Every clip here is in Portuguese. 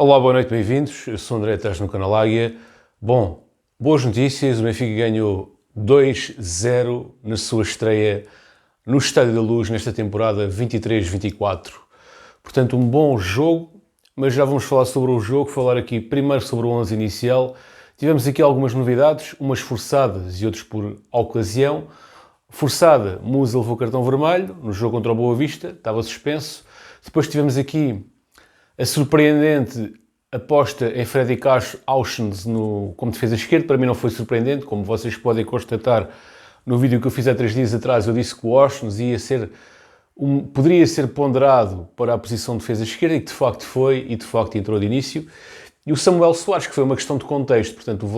Olá, boa noite, bem-vindos. Eu sou André, estás no canal Águia. Bom, boas notícias. O Benfica ganhou 2-0 na sua estreia no Estádio da Luz nesta temporada 23-24. Portanto, um bom jogo, mas já vamos falar sobre o jogo, falar aqui primeiro sobre o 11 inicial. Tivemos aqui algumas novidades, umas forçadas e outras por ocasião. Forçada, Musa levou cartão vermelho no jogo contra o Boa Vista, estava suspenso. Depois tivemos aqui a surpreendente aposta em Freddy Auschens como defesa esquerda. Para mim não foi surpreendente, como vocês podem constatar no vídeo que eu fiz há 3 dias atrás. Eu disse que o Auschens poderia ser ponderado para a posição de defesa esquerda, e que de facto foi, e de facto entrou de início. E o Samuel Soares, que foi uma questão de contexto. Portanto,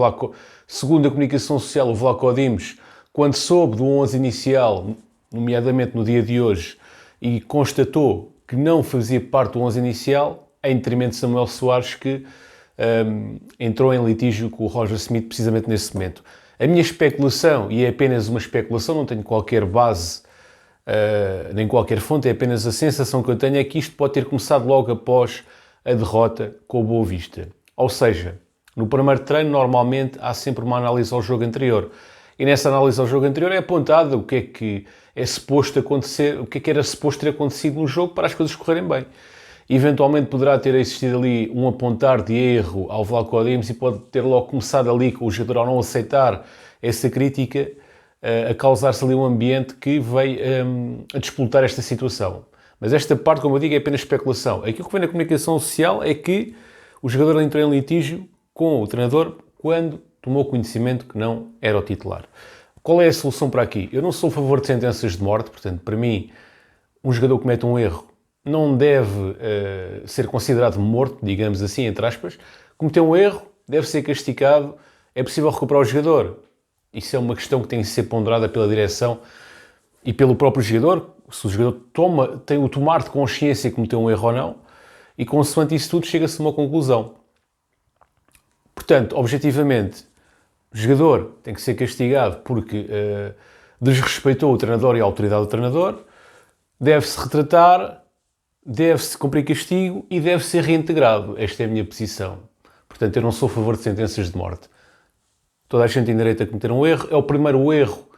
segundo a comunicação social, o Vlaco Dimos, quando soube do 11 inicial, nomeadamente no dia de hoje, e constatou que não fazia parte do 11 inicial, em detrimento de Samuel Soares, que entrou em litígio com o Roger Smith precisamente nesse momento. A minha especulação, e é apenas uma especulação, não tenho qualquer base, nem qualquer fonte, é apenas a sensação que eu tenho, é que isto pode ter começado logo após a derrota com o Boa Vista. Ou seja, no primeiro treino, normalmente, há sempre uma análise ao jogo anterior. E nessa análise ao jogo anterior é apontado o que é que é suposto acontecer, o que é que era suposto ter acontecido no jogo para as coisas correrem bem. Eventualmente poderá ter existido ali um apontar de erro ao Vlaco Dimos e pode ter logo começado ali com o jogador ao não aceitar essa crítica, a causar-se ali um ambiente que veio a disputar esta situação. Mas esta parte, como eu digo, é apenas especulação. Aquilo que vem na comunicação social é que o jogador entrou em litígio com o treinador quando tomou conhecimento que não era o titular. Qual é a solução para aqui? Eu não sou a favor de sentenças de morte, portanto, para mim, um jogador que comete um erro não deve ser considerado morto, digamos assim, entre aspas. Cometeu um erro, deve ser castigado, é possível recuperar o jogador. Isso é uma questão que tem que ser ponderada pela direção e pelo próprio jogador, se o jogador tem o tomar de consciência que cometeu um erro ou não, e consoante isso tudo chega-se a uma conclusão. Portanto, objetivamente, o jogador tem que ser castigado porque desrespeitou o treinador e a autoridade do treinador, deve-se retratar, deve-se cumprir castigo e deve ser reintegrado. Esta é a minha posição. Portanto, eu não sou a favor de sentenças de morte. Toda a gente tem direito a cometer um erro. É o primeiro erro,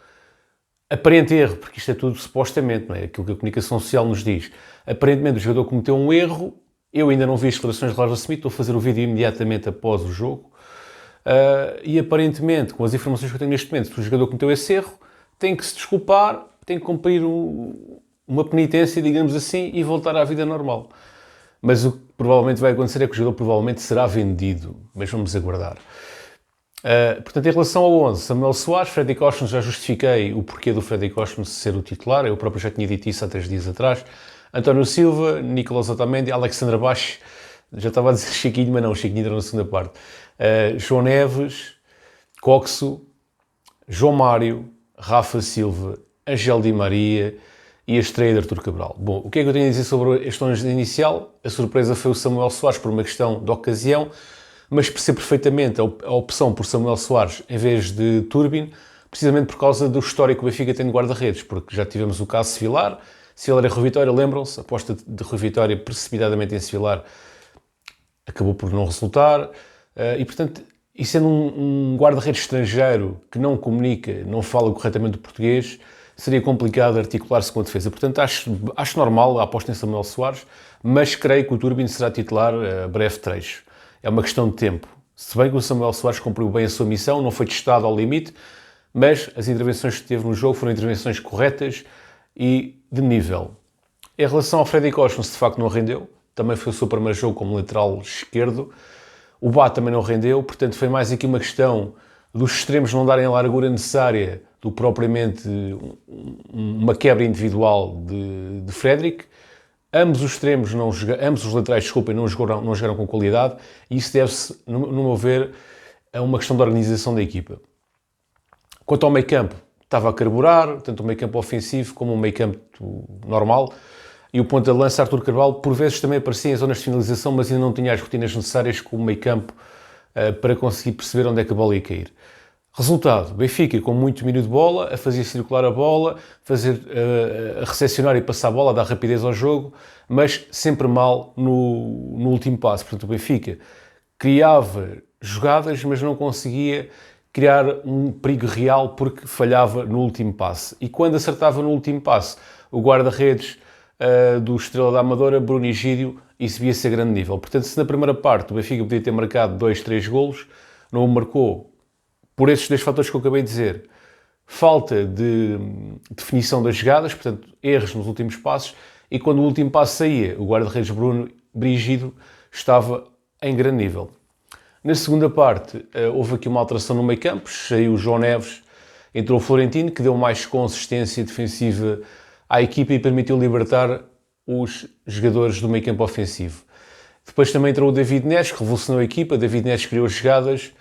aparente erro, porque isto é tudo supostamente, não é? Aquilo que a comunicação social nos diz. Aparentemente o jogador cometeu um erro. Eu ainda não vi as declarações de Roger Smith, estou a fazer o vídeo imediatamente após o jogo. E aparentemente, com as informações que eu tenho neste momento, se o jogador cometeu esse erro, tem que se desculpar, tem que cumprir uma penitência, digamos assim, e voltar à vida normal. Mas o que provavelmente vai acontecer é que o jogador provavelmente será vendido, mas vamos aguardar. Portanto, em relação ao 11, Samuel Soares, Freddy Auschens, já justifiquei o porquê do Freddy Auschens ser o titular, eu próprio já tinha dito isso há 3 dias atrás. António Silva, Nicolas Otamendi, Alexandre Baixo, já estava a dizer Chiquinho, mas não, Chiquinho entrou na segunda parte. João Neves, Coxo, João Mário, Rafa Silva, Angel Di Maria e a estreia de Artur Cabral. Bom, o que é que eu tenho a dizer sobre este 11 inicial? A surpresa foi o Samuel Soares por uma questão de ocasião, mas percebo perfeitamente a opção por Samuel Soares em vez de Turbin, precisamente por causa do histórico que o Benfica tem de guarda-redes, porque já tivemos o caso Sevilar, Sevilar e Rui Vitória, lembram-se, a aposta de Rui Vitória precipitadamente em Sevilar acabou por não resultar, e portanto, e sendo um guarda-redes estrangeiro que não comunica, não fala corretamente o português, seria complicado articular-se com a defesa. Portanto, acho normal a aposta em Samuel Soares, mas creio que o Turbin será titular a breve trecho. É uma questão de tempo. Se bem que o Samuel Soares cumpriu bem a sua missão, não foi testado ao limite, mas as intervenções que teve no jogo foram intervenções corretas e de nível. Em relação ao Freddy Auschens, de facto não rendeu. Também foi o seu primeiro jogo como lateral esquerdo. O Bá também não rendeu, portanto foi mais aqui uma questão dos extremos não darem a largura necessária do que propriamente uma quebra individual de Frederick. Ambos os extremos, ambos os laterais, desculpem, não jogaram com qualidade, e isso deve-se, no meu ver, a uma questão de organização da equipa. Quanto ao meio-campo, estava a carburar, tanto o meio-campo ofensivo como o meio-campo normal, e o ponto de lança, Artur Cabral, por vezes também aparecia em zonas de finalização, mas ainda não tinha as rotinas necessárias com o meio-campo para conseguir perceber onde é que a bola ia cair. Resultado, Benfica com muito domínio de bola, a fazer circular a bola, a recepcionar e passar a bola, a dar rapidez ao jogo, mas sempre mal no último passo. Portanto, o Benfica criava jogadas, mas não conseguia criar um perigo real porque falhava no último passe. E quando acertava no último passe, o guarda-redes do Estrela da Amadora, Bruno Egídio, exibia-se a grande nível. Portanto, se na primeira parte o Benfica podia ter marcado 2, 3 golos, não o marcou por esses dois fatores que eu acabei de dizer. Falta de definição das jogadas, portanto, erros nos últimos passos, e quando o último passo saía, o guarda-redes Bruno Brígido estava em grande nível. Na segunda parte, houve aqui uma alteração no meio campo, saiu o João Neves, entrou o Florentino, que deu mais consistência defensiva à equipa e permitiu libertar os jogadores do meio campo ofensivo. Depois também entrou o David Neres, que revolucionou a equipa. David Neres criou as jogadas,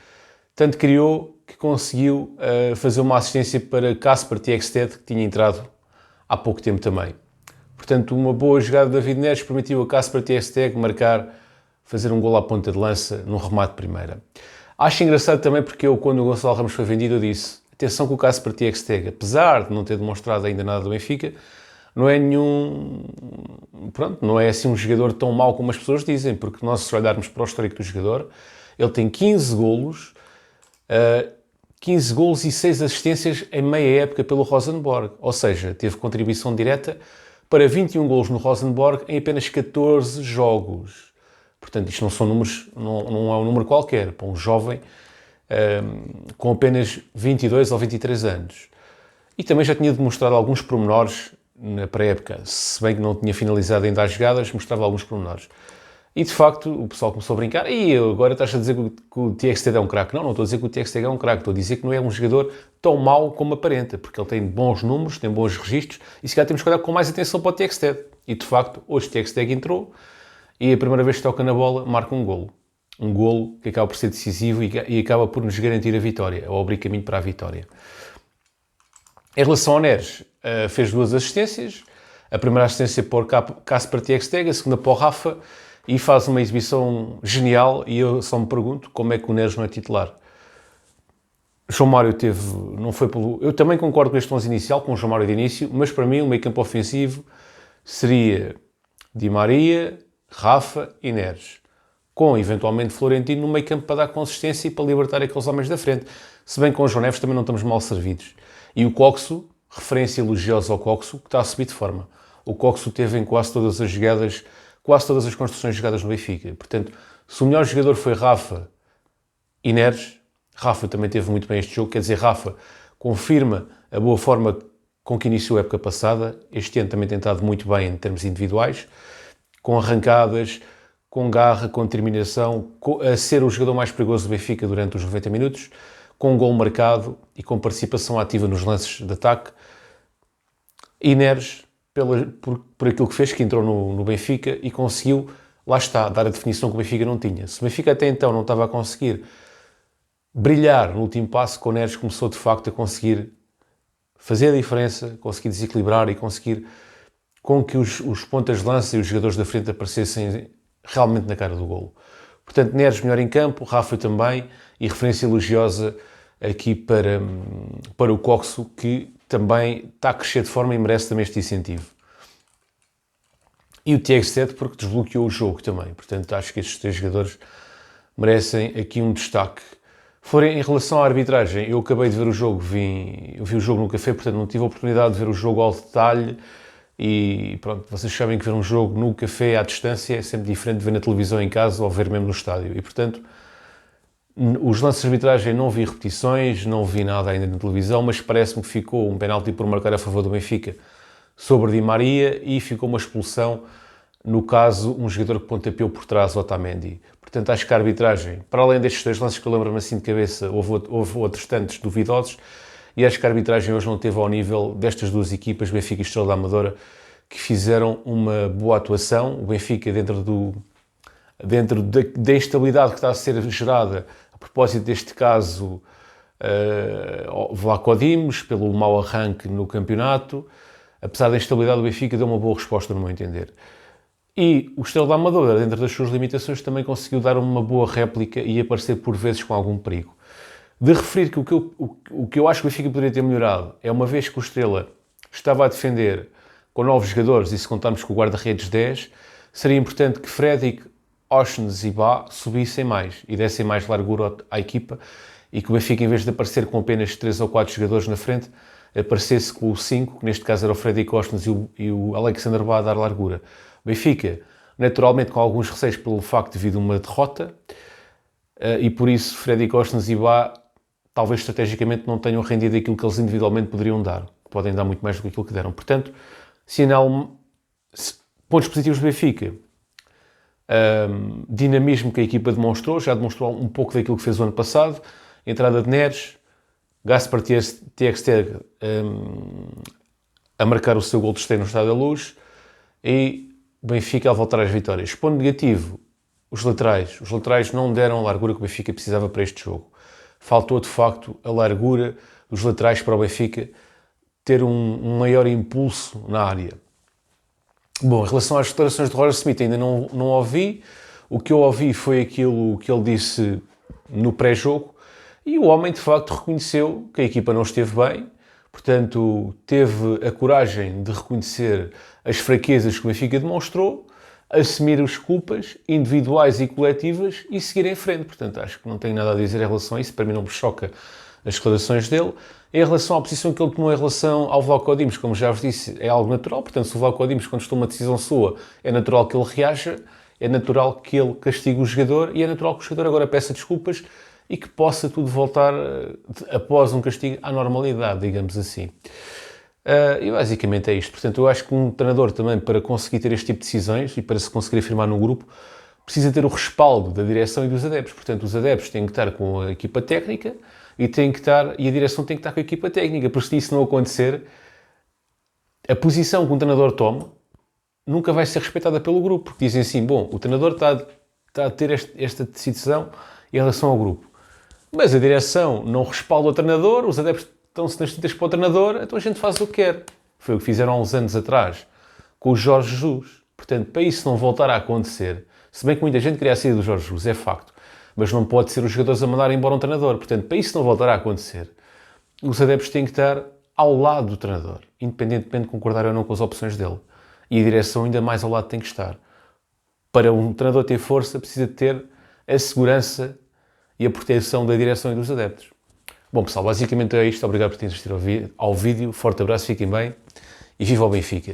tanto criou que conseguiu fazer uma assistência para Kasper Tjekstad, que tinha entrado há pouco tempo também. Portanto, uma boa jogada de David Neres permitiu a Kasper Tjekstad fazer um golo à ponta de lança num remate de primeira. Acho engraçado também porque quando o Gonçalo Ramos foi vendido, eu disse: atenção que o Kasper Tjekstad, apesar de não ter demonstrado ainda nada do Benfica, não é não é assim um jogador tão mau como as pessoas dizem, porque nós, se olharmos para o histórico do jogador, ele tem 15 golos e 6 assistências em meia época pelo Rosenborg. Ou seja, teve contribuição direta para 21 golos no Rosenborg em apenas 14 jogos. Portanto, isto não são números, não é um número qualquer para um jovem com apenas 22 ou 23 anos. E também já tinha demonstrado alguns pormenores na pré-época, se bem que não tinha finalizado ainda as jogadas, mostrava alguns pormenores. E de facto, o pessoal começou a brincar: e agora estás a dizer que o Tjekstad é um craque. Não estou a dizer que o Tjekstad é um craque, estou a dizer que não é um jogador tão mau como aparenta, porque ele tem bons números, tem bons registros, e se calhar temos que olhar com mais atenção para o Tjekstad. E de facto, hoje o Tjekstad entrou, e a primeira vez que toca na bola, marca um golo. Um golo que acaba por ser decisivo e acaba por nos garantir a vitória, ou abrir caminho para a vitória. Em relação ao Neres, fez 2 assistências. A primeira assistência para o Kasper Tjekstad, a segunda para o Rafa, e faz uma exibição genial. E eu só me pergunto como é que o Neres não é titular. João Mário não foi pelo... Eu também concordo com este 11 inicial, com o João Mário de início, mas para mim o meio campo ofensivo seria Di Maria, Rafa e Neres, com eventualmente Florentino no meio campo para dar consistência e para libertar aqueles homens da frente. Se bem que com o João Neves também não estamos mal servidos. E o Coxo, referência elogiosa ao Coxo, que está a subir de forma. O Coxo teve em quase todas as jogadas, quase todas as construções jogadas no Benfica. Portanto, se o melhor jogador foi Rafa e Neres, Rafa também teve muito bem este jogo. Quer dizer, Rafa confirma a boa forma com que iniciou a época passada. Este ano também tem estado muito bem em termos individuais, com arrancadas, com garra, com determinação, a ser o jogador mais perigoso do Benfica durante os 90 minutos, com um gol marcado e com participação ativa nos lances de ataque. E Neres, por aquilo que fez, que entrou no Benfica e conseguiu, lá está, dar a definição que o Benfica não tinha. Se o Benfica até então não estava a conseguir brilhar no último passo, com o Neres começou de facto a conseguir fazer a diferença, conseguir desequilibrar e conseguir com que os pontas de lança e os jogadores da frente aparecessem realmente na cara do golo. Portanto, Neres melhor em campo, Rafa também, e referência elogiosa aqui para o Coxo, que também está a crescer de forma e merece também este incentivo. E o Tjekstad, porque desbloqueou o jogo também. Portanto, acho que estes 3 jogadores merecem aqui um destaque. Em relação à arbitragem, eu acabei de ver o jogo, eu vi o jogo no café, portanto não tive a oportunidade de ver o jogo ao detalhe. E pronto, vocês sabem que ver um jogo no café à distância é sempre diferente de ver na televisão em casa ou ver mesmo no estádio. E portanto, os lances de arbitragem não vi repetições, não vi nada ainda na televisão, mas parece-me que ficou um penalti por marcar a favor do Benfica sobre Di Maria e ficou uma expulsão, no caso, um jogador que pontapeou por trás, o Otamendi. Portanto, acho que a arbitragem, para além destes 2 lances que eu lembro-me assim de cabeça, houve outros tantos duvidosos, e acho que a arbitragem hoje não esteve ao nível destas 2 equipas, Benfica e Estrela da Amadora, que fizeram uma boa atuação. O Benfica, dentro da instabilidade que está a ser gerada, a propósito deste caso, Vlaco Dimos, pelo mau arranque no campeonato, apesar da instabilidade, o Benfica deu uma boa resposta, no meu entender. E o Estrela da Amadora, dentro das suas limitações, também conseguiu dar uma boa réplica e aparecer por vezes com algum perigo. De referir que o que eu acho que o Benfica poderia ter melhorado é, uma vez que o Estrela estava a defender com novos jogadores, e se contarmos com o guarda-redes 10, seria importante que Fredic, Oshnes e Bá subissem mais e dessem mais largura à equipa, e que o Benfica, em vez de aparecer com apenas 3 ou 4 jogadores na frente, aparecesse com o 5, que neste caso era o Fredic, Oshnes e o Alexander Bá a dar largura. O Benfica, naturalmente, com alguns receios pelo facto de vir uma derrota, e por isso Fredic, Oshnes e Bá talvez estrategicamente não tenham rendido aquilo que eles individualmente poderiam dar. Podem dar muito mais do que aquilo que deram. Portanto, pontos positivos do Benfica. Dinamismo que a equipa demonstrou, já demonstrou um pouco daquilo que fez o ano passado. Entrada de Neres, Gaspar Texter a marcar o seu gol de estreia no Estádio da Luz, e Benfica a voltar às vitórias. Ponto negativo, os laterais. Os laterais não deram a largura que o Benfica precisava para este jogo. Faltou, de facto, a largura dos laterais para o Benfica ter um maior impulso na área. Bom, em relação às declarações de Roger Smith, ainda não ouvi. O que eu ouvi foi aquilo que ele disse no pré-jogo, e o homem, de facto, reconheceu que a equipa não esteve bem, portanto, teve a coragem de reconhecer as fraquezas que o Benfica demonstrou, assumir as culpas individuais e coletivas e seguir em frente. Portanto, acho que não tenho nada a dizer em relação a isso. Para mim não me choca as declarações dele. Em relação à posição que ele tomou em relação ao Vlaco Dimos, como já vos disse, é algo natural. Portanto, se o Vlaco Dimos, quando toma uma decisão sua, é natural que ele reaja, é natural que ele castigue o jogador, e é natural que o jogador agora peça desculpas e que possa tudo voltar, após um castigo, à normalidade, digamos assim. E basicamente é isto. Portanto, eu acho que um treinador também, para conseguir ter este tipo de decisões e para se conseguir afirmar num grupo, precisa ter o respaldo da direção e dos adeptos. Portanto, os adeptos têm que estar com a equipa técnica e a direção tem que estar com a equipa técnica, porque se isso não acontecer, a posição que um treinador toma nunca vai ser respeitada pelo grupo, porque dizem assim, bom, o treinador está a ter esta decisão em relação ao grupo, mas a direção não respalda o treinador, os adeptos estão-se nas tintas para o treinador, então a gente faz o que quer. Foi o que fizeram há uns anos atrás com o Jorge Jesus. Portanto, para isso não voltar a acontecer, se bem que muita gente queria a saída do Jorge Jesus, é facto, mas não pode ser os jogadores a mandar embora um treinador. Portanto, para isso não voltar a acontecer, os adeptos têm que estar ao lado do treinador, independentemente de concordar ou não com as opções dele. E a direção ainda mais ao lado tem que estar. Para um treinador ter força, precisa ter a segurança e a proteção da direção e dos adeptos. Bom, pessoal, basicamente é isto. Obrigado por terem assistido ao vídeo. Forte abraço, fiquem bem e viva o Benfica!